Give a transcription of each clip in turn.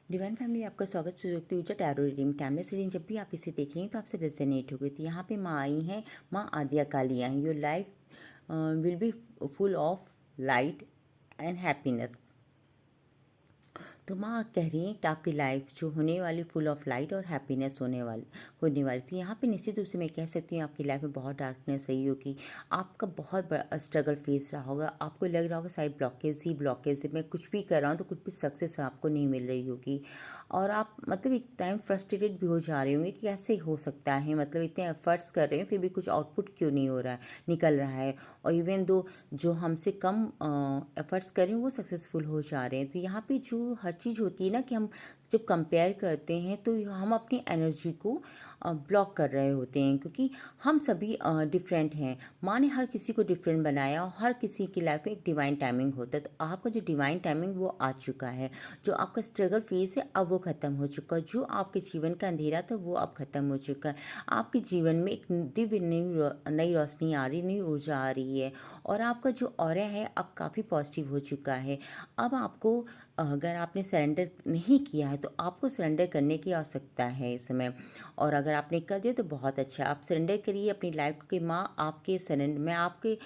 Divine family आपका स्वागत सुजोगती ऊर्जा टैरो रीडिंग टाइमलेस रीडिंग। जब भी आप इसे देखेंगे तो आपसे रेजोनेट होगी। तो यहाँ पे माँ आई हैं, माँ आद्या काली आई। Your life will be full of light and happiness. तो माँ कह रही हैं कि आपकी लाइफ जो होने वाली फुल ऑफ लाइट और हैप्पीनेस होने वाली। तो यहाँ पे निश्चित रूप से मैं कह सकती हूँ आपकी लाइफ में बहुत डार्कनेस रही होगी। आपका बहुत बड़ा स्ट्रगल फेस रहा होगा। आपको लग रहा होगा शायद ब्लॉकेज है, मैं कुछ भी कर रहा हूँ तो कुछ भी सक्सेस आपको नहीं मिल रही होगी। और आप मतलब एक टाइम फ्रस्ट्रेटेड भी हो जा रहे होंगे कि कैसे हो सकता है, मतलब इतने एफर्ट्स कर रहे हैं फिर भी कुछ आउटपुट क्यों नहीं हो रहा है, निकल रहा है। और इवन दो जो हमसे कम एफर्ट्स कर रहे हैं वो सक्सेसफुल हो जा रहे हैं। तो यहाँ पे जो हर चीज़ होती है ना कि हम जब कंपेयर करते हैं तो हम अपनी एनर्जी को ब्लॉक कर रहे होते हैं, क्योंकि हम सभी डिफरेंट हैं। माँ ने हर किसी को डिफरेंट बनाया और हर किसी की लाइफ में एक डिवाइन टाइमिंग होता है। तो आपका जो डिवाइन टाइमिंग वो आ चुका है। जो आपका स्ट्रगल फेज है अब वो ख़त्म हो चुका है। जो आपके जीवन का अंधेरा था वो अब ख़त्म हो चुका है। आपके जीवन में एक दिव्य नई रोशनी आ रही, नई ऊर्जा आ रही है। और आपका जो ऑरा है अब काफ़ी पॉजिटिव हो चुका है। अब आपको अगर आपने सरेंडर नहीं किया है तो आपको सरेंडर करने की आवश्यकता है इस समय। और अगर आपने कर दिया तो बहुत अच्छा। आप सरेंडर करिए अपनी लाइफ को कि माँ आपके सरेंडर मैं आपके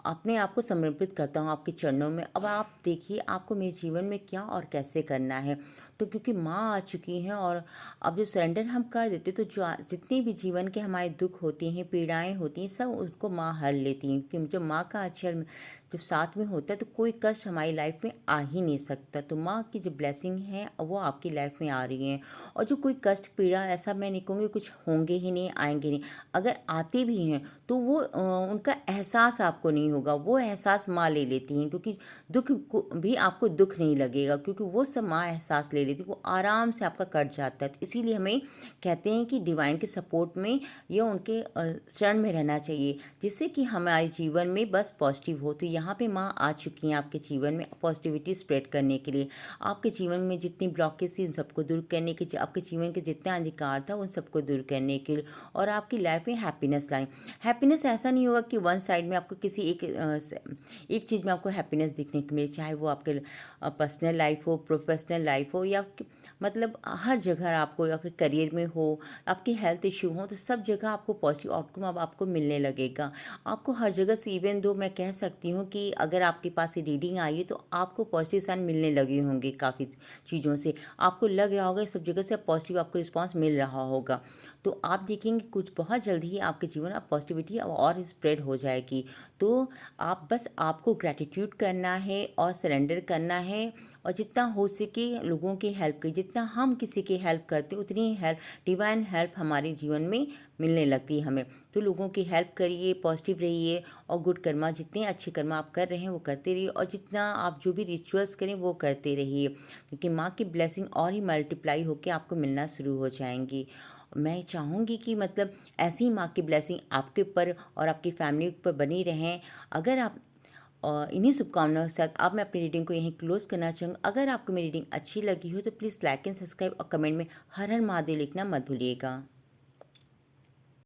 अपने आप को समर्पित करता हूँ आपके चरणों में। अब आप देखिए आपको मेरे जीवन में क्या और कैसे करना है। तो क्योंकि माँ आ चुकी हैं और अब जब सरेंडर हम कर देते तो जो जितने भी जीवन के हमारे दुख होते हैं, पीड़ाएं होती हैं, सब उनको माँ हर लेती हैं। क्योंकि जब माँ का अक्षर जब साथ में होता है तो कोई कष्ट हमारी लाइफ में आ ही नहीं सकता। तो माँ की जो ब्लेसिंग है वो आपकी लाइफ में आ रही हैं। और जो कोई कष्ट पीड़ा ऐसा मैं नहीं कहूँगी कुछ होंगे ही नहीं, आएंगे नहीं। अगर आते भी हैं तो वो उनका एहसास आपको नहीं होगा। वो एहसास माँ ले लेती हैं, क्योंकि दुख को भी आपको दुख नहीं लगेगा, क्योंकि वो सब माँ एहसास ले लेती है। वो आराम से आपका कट जाता है। तो इसीलिए हमें कहते हैं कि डिवाइन के सपोर्ट में या उनके शरण में रहना चाहिए, जिससे कि हमारे जीवन में बस पॉजिटिव हो। तो यहाँ पे माँ आ चुकी हैं आपके जीवन में पॉजिटिविटी स्प्रेड करने के लिए। आपके जीवन में जितनी ब्लॉकेज थी उन सबको दूर करने के, आपके जीवन के जितना अंधकार था उन सबको दूर करने के लिए, और आपकी लाइफ में हैप्पीनेस लाएं। हैप्पीनेस ऐसा नहीं होगा कि वन साइड में आपको किसी एक चीज़ में आपको हैप्पीनेस दिखने को मिले, चाहे वो आपके पर्सनल लाइफ हो, प्रोफेशनल लाइफ हो, या मतलब हर जगह आपको, आपके करियर में हो, आपकी हेल्थ इशू हो, तो सब जगह आपको पॉजिटिव आउटकम अब आपको मिलने लगेगा। आपको हर जगह से, इवन दो मैं कह सकती हूँ कि अगर आपके पास ये रीडिंग आई है तो आपको पॉजिटिव साइन मिलने लगे होंगे काफ़ी चीज़ों से। आपको लग रहा होगा सब जगह से पॉजिटिव आपको रिस्पॉन्स मिल रहा होगा। तो आप देखेंगे कुछ बहुत जल्दी ही आपके जीवन में पॉजिटिविटी और स्प्रेड हो जाएगी। तो आप बस आपको ग्रैटिट्यूड करना है और सरेंडर करना है, और जितना हो सके लोगों की हेल्प करिए। जितना हम किसी की हेल्प करते उतनी ही हेल्प, डिवाइन हेल्प हमारे जीवन में मिलने लगती है हमें। तो लोगों की हेल्प करिए, पॉजिटिव रहिए, और गुड कर्मा जितने अच्छे कर्मा आप कर रहे हैं वो करते रहिए। और जितना आप जो भी रिचुअल्स करें वो करते रहिए, क्योंकि माँ की ब्लेसिंग और ही मल्टीप्लाई होकर आपको मिलना शुरू हो जाएंगी। मैं चाहूँगी कि मतलब ऐसी ही माँ की ब्लेसिंग आपके ऊपर और आपकी फैमिली पर बनी रहें। अगर आप इन्हीं शुभकामनाओं के साथ अब मैं अपनी रीडिंग को यहीं क्लोज करना चाहूँगी। अगर आपको मेरी रीडिंग अच्छी लगी हो तो प्लीज़ लाइक एंड सब्सक्राइब और कमेंट में हर हर महादेव लिखना मत भूलिएगा।